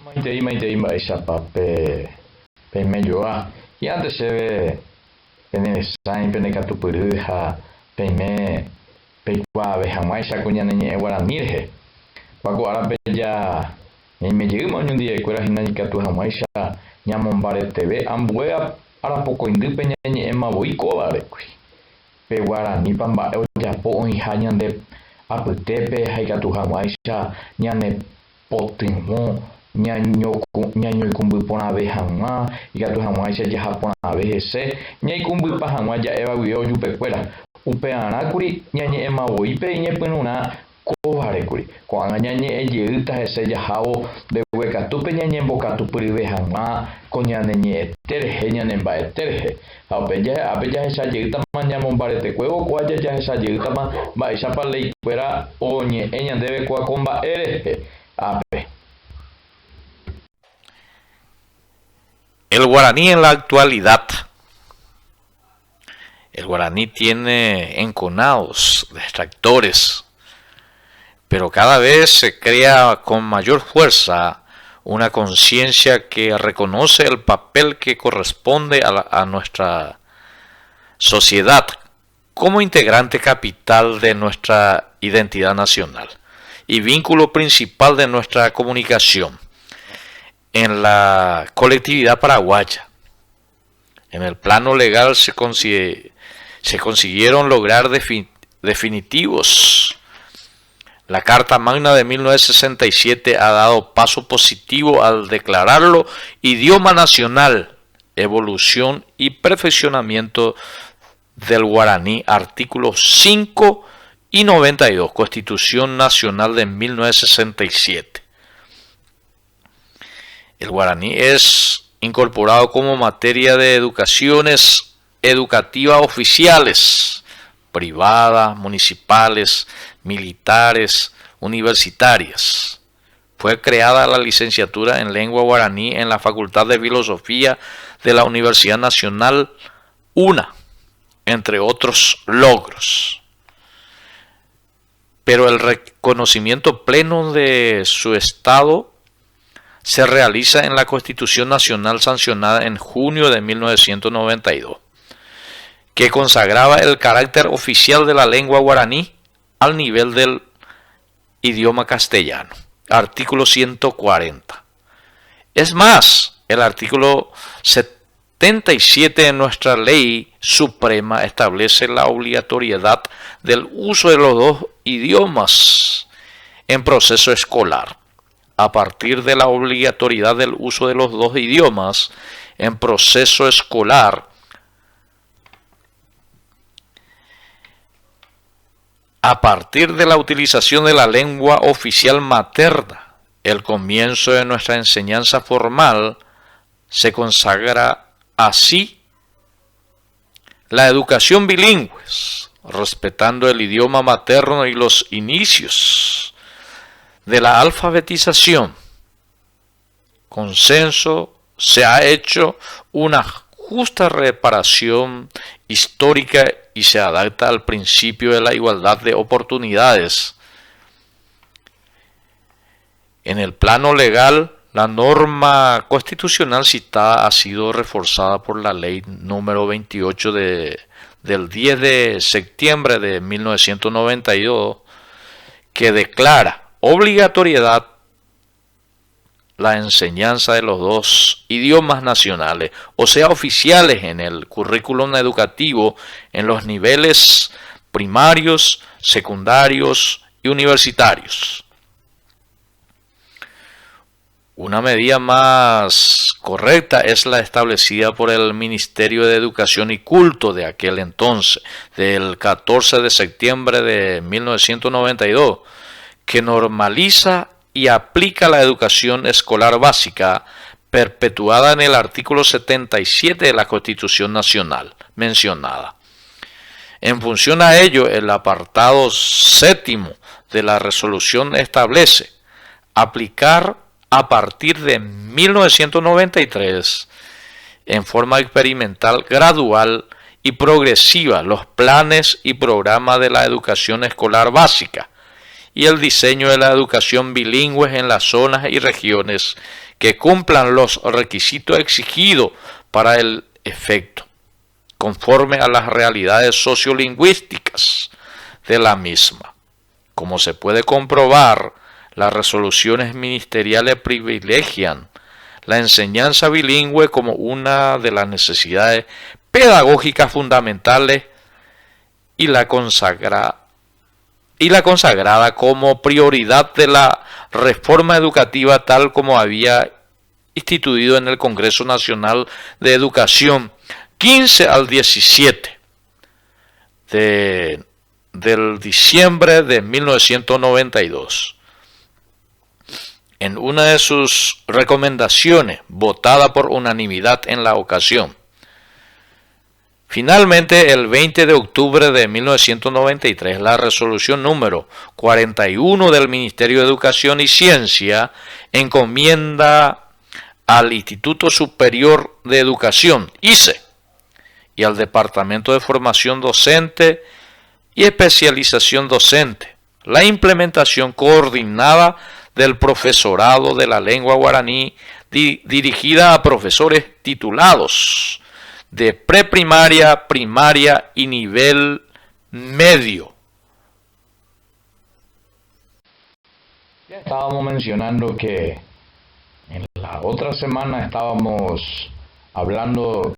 Maitei mba'éichapa peime hi'ãnte chéve peneresãi penekatupyry ha peime peikuaave hag̃uáichako ñane ñe'ẽ Guarani rehe. Kuako árapeja ñaimejeýma oñondivekuérahína ikatu hag̃uáicha ñamombareteve ambue arapokõindýpe ñañe'ẽmavoi kóvarekuri. Pe Guaranípa mba'e ojapo oĩha ñande apytépe ha ikatu hag̃uáicha ñane potỹvo ñañoikumby porãve hag̃ua, ikatu hag̃uáicha jaha porãve hese, ñaikumbypa hag̃ua ja'éva guive ojupekuéra. Upe'arãkuri ñañe'ẽmavoípe iñepyrũrã kóvarekuri. Ko'ág̃a ñañe'ẽjeýta hese jahávo mbeguekatúpe ñañembokatupyryve hag̃ua ko ñane ñe'ẽte rehe ñane mba'ete rehe. Ha ápe jahechajeýtama ñamombaretekuévo ko jahechajeýtama mba'éichapa leikuéra oñe'ẽ ñandéve ko mba'e rehe ápe. El guaraní en la actualidad. El guaraní tiene enconados, detractores, pero cada vez se crea con mayor fuerza una conciencia que reconoce el papel que corresponde a nuestra sociedad como integrante capital de nuestra identidad nacional y vínculo principal de nuestra comunicación en la colectividad paraguaya. En el plano legal se consiguieron lograr definitivos. La Carta Magna de 1967 ha dado paso positivo al declararlo idioma nacional, evolución y perfeccionamiento del guaraní, artículos 5 y 92, Constitución Nacional de 1967. El guaraní es incorporado como materia de educaciones educativas oficiales, privadas, municipales, militares, universitarias. Fue creada la licenciatura en lengua guaraní en la Facultad de Filosofía de la Universidad Nacional UNA, entre otros logros. Pero el reconocimiento pleno de su estado se realiza en la Constitución Nacional sancionada en junio de 1992, que consagraba el carácter oficial de la lengua guaraní al nivel del idioma castellano. Artículo 140. Es más, el artículo 77 de nuestra ley suprema establece la obligatoriedad del uso de los dos idiomas en proceso escolar. A partir de la obligatoriedad del uso de los dos idiomas en proceso escolar, a partir de la utilización de la lengua oficial materna, el comienzo de nuestra enseñanza formal, se consagra así la educación bilingüe, respetando el idioma materno y los inicios de la alfabetización. Consenso se ha hecho una justa reparación histórica y se adapta al principio de la igualdad de oportunidades. En el plano legal, la norma constitucional citada ha sido reforzada por la ley número 28 del 10 de septiembre de 1992, que declara obligatoriedad la enseñanza de los dos idiomas nacionales, o sea, oficiales en el currículum educativo en los niveles primarios, secundarios y universitarios. Una medida más correcta es la establecida por el Ministerio de Educación y Culto de aquel entonces, del 14 de septiembre de 1992, que normaliza y aplica la educación escolar básica perpetuada en el artículo 77 de la Constitución Nacional mencionada. En función a ello, el apartado 7º de la resolución establece aplicar a partir de 1993 en forma experimental, gradual y progresiva los planes y programas de la educación escolar básica, y el diseño de la educación bilingüe en las zonas y regiones que cumplan los requisitos exigidos para el efecto, conforme a las realidades sociolingüísticas de la misma. Como se puede comprobar, las resoluciones ministeriales privilegian la enseñanza bilingüe como una de las necesidades pedagógicas fundamentales y la consagrada como prioridad de la reforma educativa tal como había instituido en el Congreso Nacional de Educación 15 al 17 del diciembre de 1992. En una de sus recomendaciones, votada por unanimidad en la ocasión. Finalmente, el 20 de octubre de 1993, la resolución número 41 del Ministerio de Educación y Ciencia encomienda al Instituto Superior de Educación, ICE, y al Departamento de Formación Docente y Especialización Docente, la implementación coordinada del profesorado de la lengua guaraní dirigida a profesores titulados de preprimaria, primaria y nivel medio. Ya estábamos mencionando que en la otra semana estábamos hablando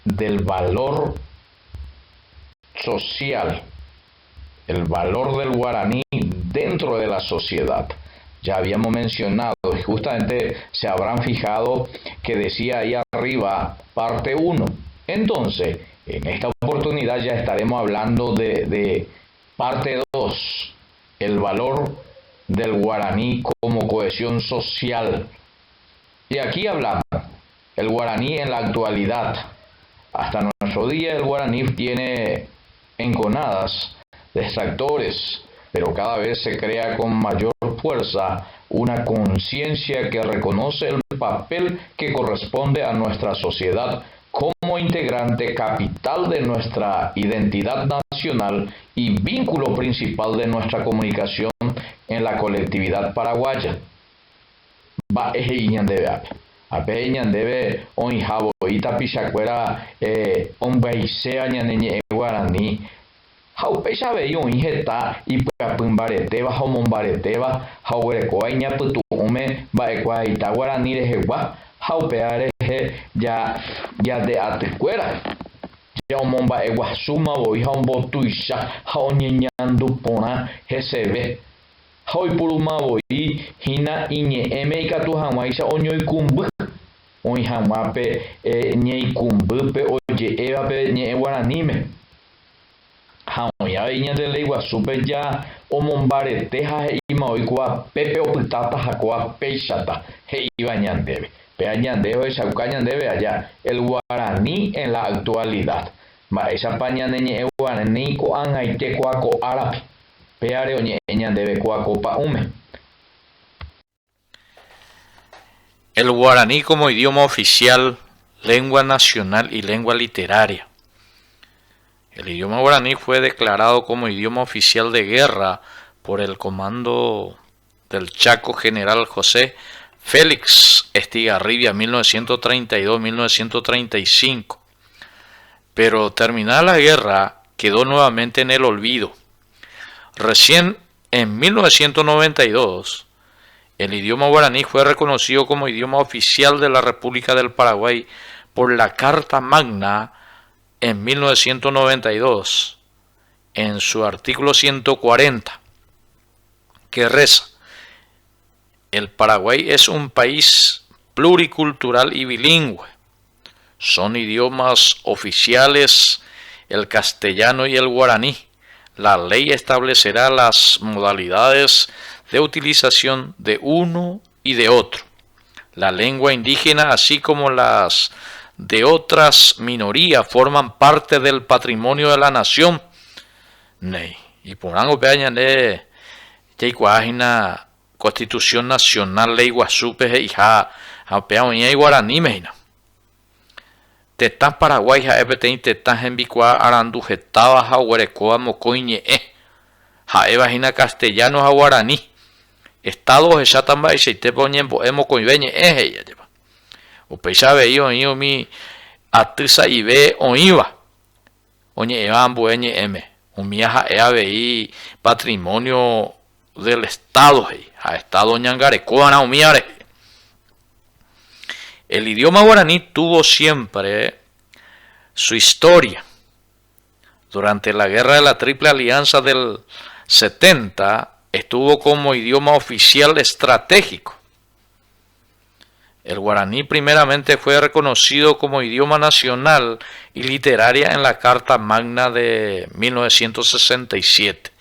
del valor social, el valor del guaraní dentro de la sociedad. Ya habíamos mencionado, y justamente se habrán fijado que decía ahí arriba parte 1. Entonces, en esta oportunidad ya estaremos hablando de parte 2, el valor del guaraní como cohesión social. Y aquí hablamos, el guaraní en la actualidad. Hasta nuestro día el guaraní tiene enconadas, detractores, pero cada vez se crea con mayor fuerza una conciencia que reconoce el papel que corresponde a nuestra sociedad como integrante capital de nuestra identidad nacional y vínculo principal de nuestra comunicación en la colectividad paraguaya. Ape ñandeve oĩhávo itapichakuéra ombaisea ñaneñe'ẽ guarani ha upéichavei oĩ heta ipyapy mbaretéva ha omombaretéva ha oguerekóva iñapytu'ũme mba'ekuaaita guarani rehegua ha upéva rehe jade'atykuéra ja omomba'eguasúmavoi ha ombotuicha ha oñeñandu porã heseve ha oipurumavoi hína iñe'ẽme ikatu hag̃uáicha oñoikumby oĩ hag̃uápe ñeikumbýpe oje'évape ñe'ẽ guaraníme ha oĩ avei ñande Guasúpe ja omombarete ha he'íma oikuaa pépe opytáta ha koapéichata he'íva ñandéve pe añandéve oechauka ñandéve aja el guaraní en la actualidad mba'éichapa ñaneñe'ẽ guaraní ko'ag̃aite ko árape péare oñe'ẽ ñandéve ko'akopa'ũme. El guaraní como idioma oficial, lengua nacional y lengua literaria. El idioma guaraní fue declarado como idioma oficial de guerra por el comando del Chaco general José Félix Estigarribia 1932-1935. Pero terminada la guerra quedó nuevamente en el olvido. Recién en 1992 el idioma guaraní fue reconocido como idioma oficial de la República del Paraguay por la Carta Magna en 1992, en su artículo 140, que reza: el Paraguay es un país pluricultural y bilingüe. Son idiomas oficiales el castellano y el guaraní. La ley establecerá las modalidades de utilización de uno y de otro. La lengua indígena, así como las de otras minorías, forman parte del patrimonio de la nación. Y por algo peañane una Constitución Nacional Ley Guasúpe y ja peaña y guaraní meina. Tetán Paraguay ja epetein tetán en bicua arandujetaba ja huerecoa mocoiñe. Jaeva hina castellanos a guaraní. Estados ya también se te ponen hemos con veñe ella lleva. O pesa veio mi atrisa y ve oiva. Oñe evan bueñe m. Un miaja veí patrimonio del Estado, a Estado ñangarecoana o miare. El idioma guaraní tuvo siempre su historia. Durante la guerra de la Triple Alianza del 70 estuvo como idioma oficial estratégico. El guaraní primeramente fue reconocido como idioma nacional y literaria en la Carta Magna de 1967,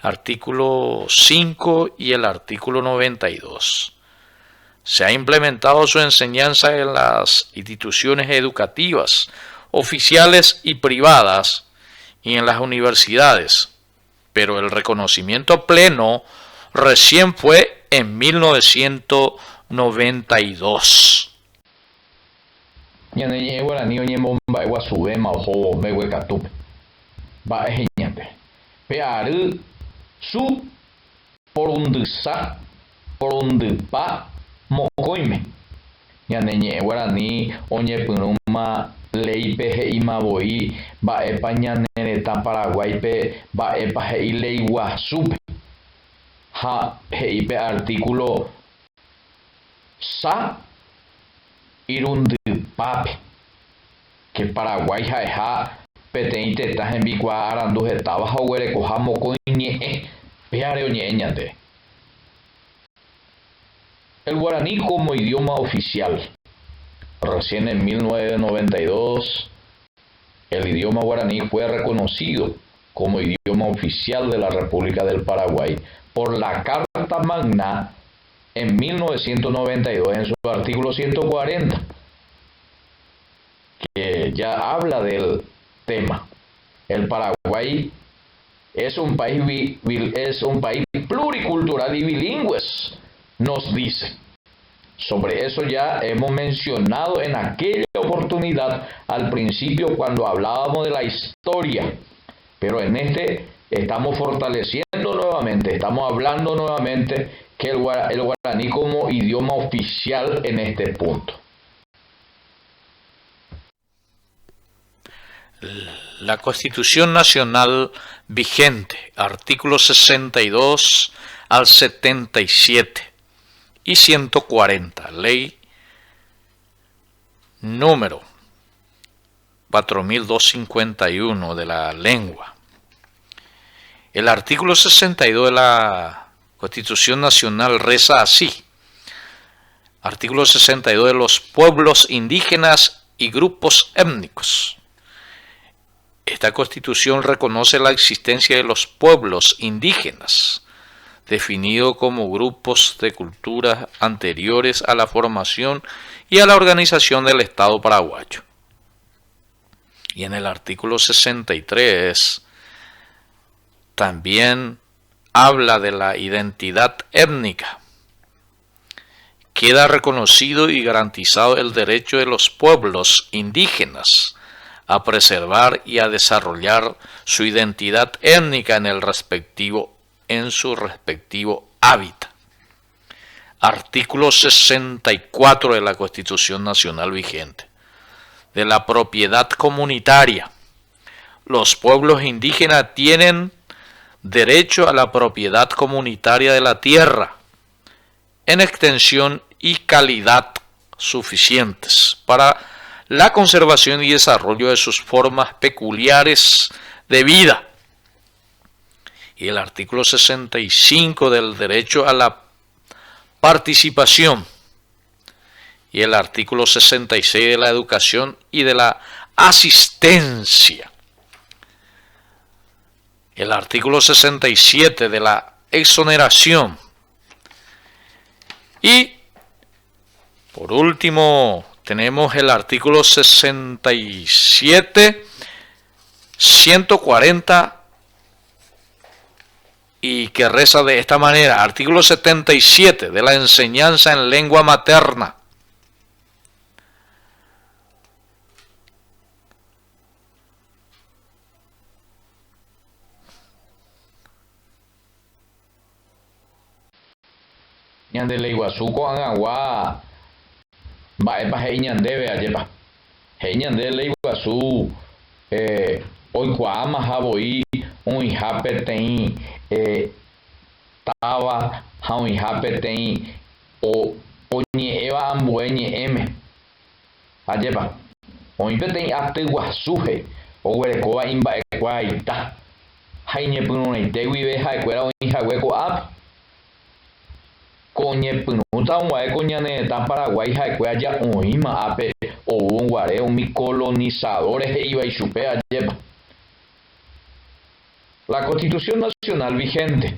artículo 5 y el artículo 92. Se ha implementado su enseñanza en las instituciones educativas, oficiales y privadas, y en las universidades, pero el reconocimiento pleno recién fue en 1992. Ñaneñe guaraní oñemomba guasuvema ojo meguecatupe. Ba'ejeñate. Peary su porundysa porundypa mokõime. Ñaneñe guaraní oñepyrũma leipe he'imavoi mba'épa ñanereta Paraguaype mba'épa he'i ley guasúpe ha he'ípe artículo sa irundypápe que Paraguay ha'eha peteĩ tetã hembikuaa arandu hetáva ha oguerekoha mokõi ñe'ẽ péare oñe'ẽ ñande. El guaraní como idioma oficial. Recién en 1992, el idioma guaraní fue reconocido como idioma oficial de la República del Paraguay por la Carta Magna en 1992, en su artículo 140, que ya habla del tema. El Paraguay es un país pluricultural y bilingüe, nos dice. Sobre eso ya hemos mencionado en aquella oportunidad al principio cuando hablábamos de la historia, pero en este estamos fortaleciendo nuevamente, estamos hablando nuevamente que el guaraní como idioma oficial en este punto. La Constitución Nacional vigente, artículos 62 al 77 y 140, ley número 4251 de la lengua. El artículo 62 de la Constitución Nacional reza así: artículo 62 de los pueblos indígenas y grupos étnicos. Esta Constitución reconoce la existencia de los pueblos indígenas, definidos como grupos de culturas anteriores a la formación y a la organización del Estado paraguayo. Y en el artículo 63 también habla de la identidad étnica. Queda reconocido y garantizado el derecho de los pueblos indígenas a preservar y a desarrollar su identidad étnica en su respectivo hábitat. Artículo 64 de la Constitución Nacional vigente. De la propiedad comunitaria. Los pueblos indígenas tienen derecho a la propiedad comunitaria de la tierra en extensión y calidad suficientes para la conservación y desarrollo de sus formas peculiares de vida. Y el artículo 65 del derecho a la participación. Y el artículo 66 de la educación y de la asistencia. El artículo 67 de la exoneración. Y por último tenemos el artículo 67, 140 y que reza de esta manera: artículo 77 de la enseñanza en lengua materna. ñande Leiguasu ko'ag̃agua mba'épa he'i ñandéve ajépa. He'i ñande Leiguasu oikuaamahávoi oĩha peteĩ táva ha oĩha peteĩ oñe'ẽva ambue ñe'ẽme ajépa. Oĩ peteĩ aty guasuhe oguerekóva imba'ekue aita ha iñepyrũreite guive ha'ekuéra oĩhague ko'ápe. Ko oñepyrũta omba'e ko ñane retã Paraguay ha'ekue aja oĩma ápe oúnguare umi colonizadores he'iva ichupe ajépa. La Constitución Nacional vigente.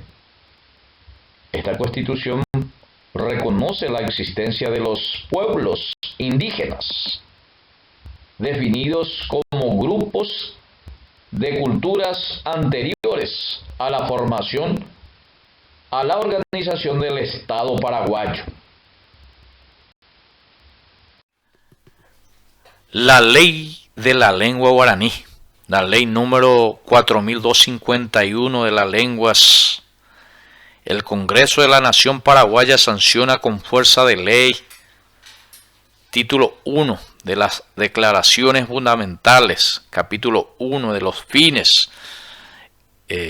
Esta Constitución reconoce la existencia de los pueblos indígenas, definidos como grupos de culturas anteriores a la formación, a la organización del Estado paraguayo. La ley de la lengua guaraní, la ley número 4251 de las lenguas. El Congreso de la Nación Paraguaya sanciona con fuerza de ley título 1 de las Declaraciones Fundamentales, capítulo 1 de los fines.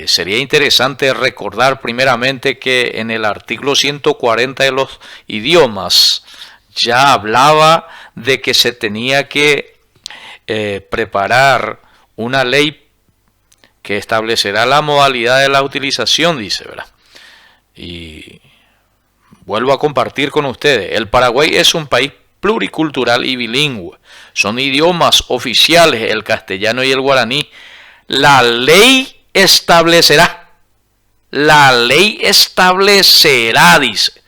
Sería interesante recordar primeramente que en el artículo 140 de los idiomas ya hablaba de que se tenía que preparar una ley que establecerá la modalidad de la utilización, dice, ¿verdad? Y vuelvo a compartir con ustedes, el Paraguay es un país pluricultural y bilingüe. Son idiomas oficiales el castellano y el guaraní. La ley establecerá, dice,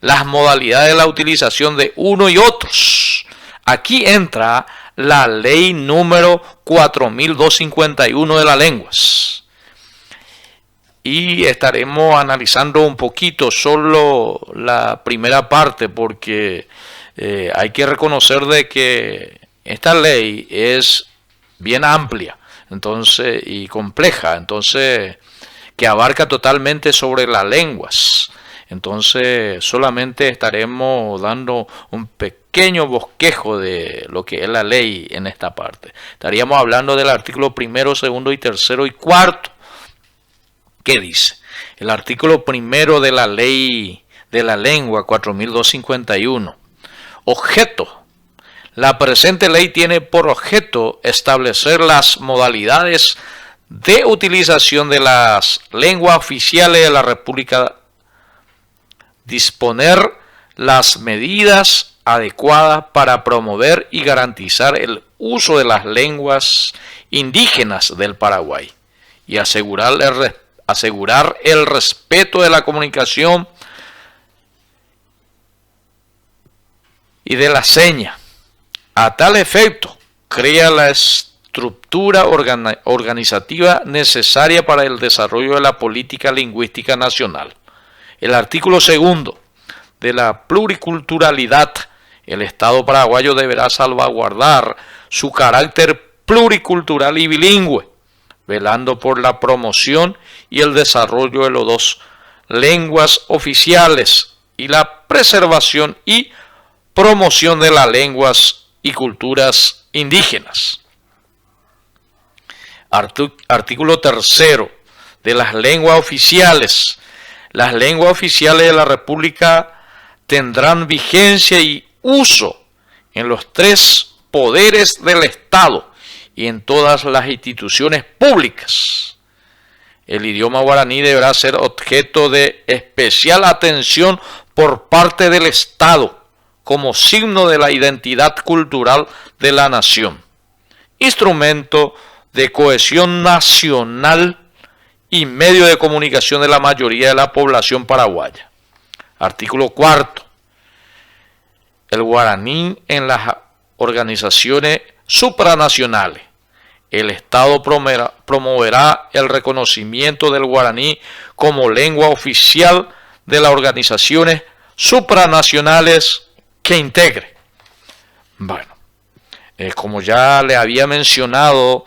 las modalidades de la utilización de uno y otros. Aquí entra la ley número 4251 de las lenguas. Y estaremos analizando un poquito solo la primera parte porque hay que reconocer de que esta ley es bien amplia, entonces, y compleja, entonces, que abarca totalmente sobre las lenguas. Entonces, solamente estaremos dando un pequeño bosquejo de lo que es la ley en esta parte. Estaríamos hablando del artículo 1, 2 y 3 y 4. ¿Qué dice? El artículo 1 de la ley de la lengua 4251. Objeto. La presente ley tiene por objeto establecer las modalidades de utilización de las lenguas oficiales de la República, disponer las medidas adecuadas para promover y garantizar el uso de las lenguas indígenas del Paraguay y asegurar el respeto de la comunicación y de la seña. A tal efecto, crea la estructura organizativa necesaria para el desarrollo de la política lingüística nacional. El artículo 2 de la pluriculturalidad. El Estado paraguayo deberá salvaguardar su carácter pluricultural y bilingüe, velando por la promoción y el desarrollo de las dos lenguas oficiales y la preservación y promoción de las lenguas y culturas indígenas. Artículo 3 de las lenguas oficiales. Las lenguas oficiales de la República tendrán vigencia y uso en los 3 poderes del Estado y en todas las instituciones públicas. El idioma guaraní deberá ser objeto de especial atención por parte del Estado como signo de la identidad cultural de la nación, instrumento de cohesión nacional y medio de comunicación de la mayoría de la población paraguaya. Artículo 4. El guaraní en las organizaciones supranacionales. El Estado promoverá el reconocimiento del guaraní como lengua oficial de las organizaciones supranacionales que integre. Bueno, como ya le había mencionado,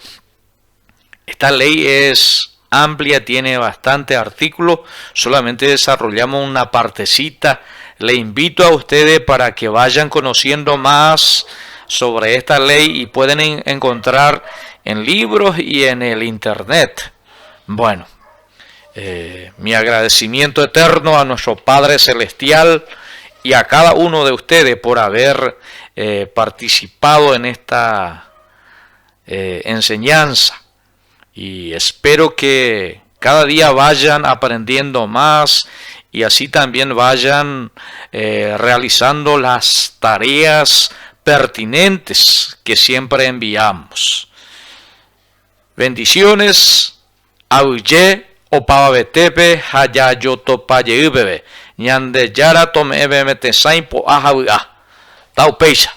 esta ley es amplia, tiene bastante artículos, solamente desarrollamos una partecita le invito a ustedes para que vayan conociendo más sobre esta ley y pueden encontrar en libros y en el internet. Bueno, mi agradecimiento eterno a nuestro Padre Celestial y a cada uno de ustedes por haber participado en esta enseñanza, y espero que cada día vayan aprendiendo más y así también vayan realizando las tareas pertinentes que siempre enviamos. Bendiciones. Auye opava betepe hayayoto payeubebe ñande yara tome ebemete saimpo ahabu'a tau peisa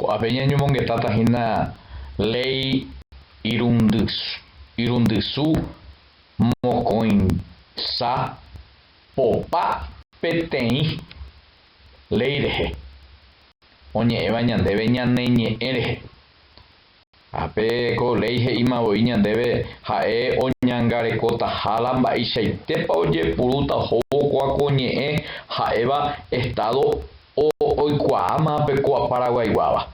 Apeña ñumongue tata hina ley irundisu mocoin sa popa peteĩ ley rehe oñe'ẽva ñandéve ñaneñe'ẽrehe. Ape ko ley he'ímavoi ñandéve ha'e oñangarekotahála mba'eichaitépa ojepurúta hóvokua ñe'ẽ ha'éva estado oikuaáma pe ko Paraguayguáva.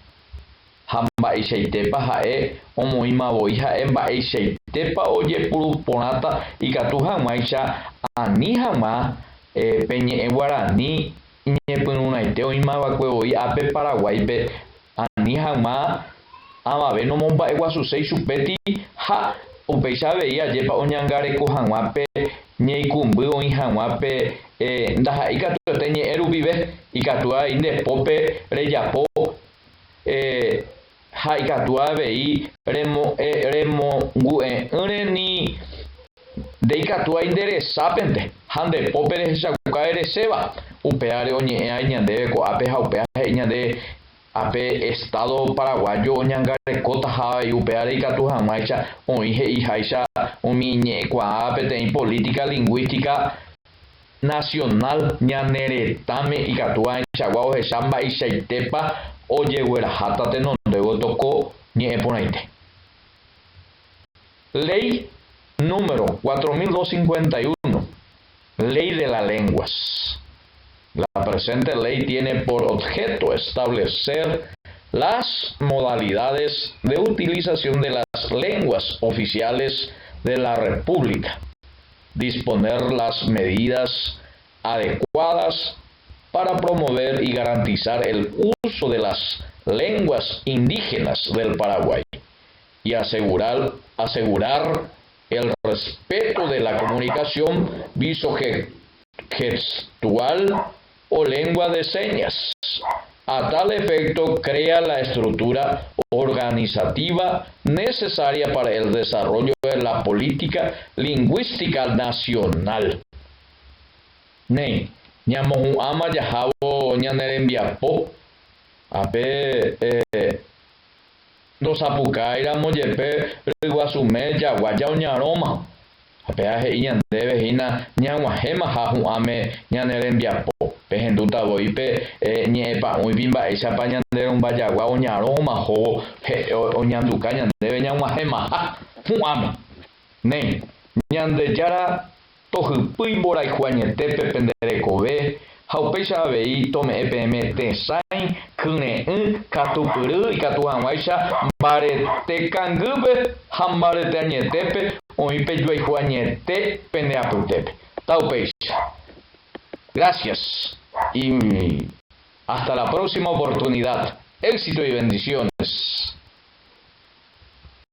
Ha mba'eichaitépa ha'e omoĩmavoi ha'e mba'eichaitépa ojepuru porãta ikatu hag̃uáicha ani hag̃ua pe ñe'ẽ Guarani ñepyrũraite oĩmavakuevoi ápe Paraguáipe ani hag̃ua amave nomomba'eguasuséi chupéti ha upéicha avei ajépa oñangareko hag̃uápe ñeikũmby oĩ hag̃uápe ndaha'éikatuete ñe'ẽ rupive ikatu avei ndepópe rejapo ha ikatu avei remongu'e'ỹreni ndeikatuái nderesápente ha ndepópe rehechaukáe reséva upévare oñe'ẽ ñandéve ko'ápe ha upéva he'i ñande ape estado paraguayo oñangarekóta havai upévare ikatu hag̃uáicha oĩ he'iháicha umi ñe'ẽkuaa peteĩ política lingüística nacional ñane retãme ikatuaichagua ohecha mba'eichaitépa ojegueraháta tenondévo toko ñe'ẽ porãite. Ley número 4251, Ley de las Lenguas. La presente ley tiene por objeto establecer las modalidades de utilización de las lenguas oficiales de la República, disponer las medidas adecuadas para promover y garantizar el uso de las lenguas indígenas del Paraguay y asegurar el respeto de la comunicación visogestual o lengua de señas. A tal efecto, crea la estructura organizativa necesaria para el desarrollo de la política lingüística nacional. Ne, ñamohu ama yahavo ñanerembiapo, ape nosapukaira moyepe ryguasume jaguaja oñarõma. Apea he'i ñandéve hína ñag̃uahẽma ha hu'ãme ñanerembiapo pehendúta voípe ñe'ẽpa'ũipi mba'éichapa ñanderumba jagua oñarõma ho oñanduka ñandéve ñag̃uahẽma ha hu'ãme. Ne ñandejára tohypýi mborayhuañetépe penderekove ha upéicha avei tome'ẽ peẽme tesãi kyre'ỹ katupyry ikatu hag̃uáicha mbaretekãngýpe ha mbareteañetépe oĩ pejuaihuañete pendeapytépe. Taupéicha. Gracias y hasta la próxima oportunidad. Éxito y bendiciones.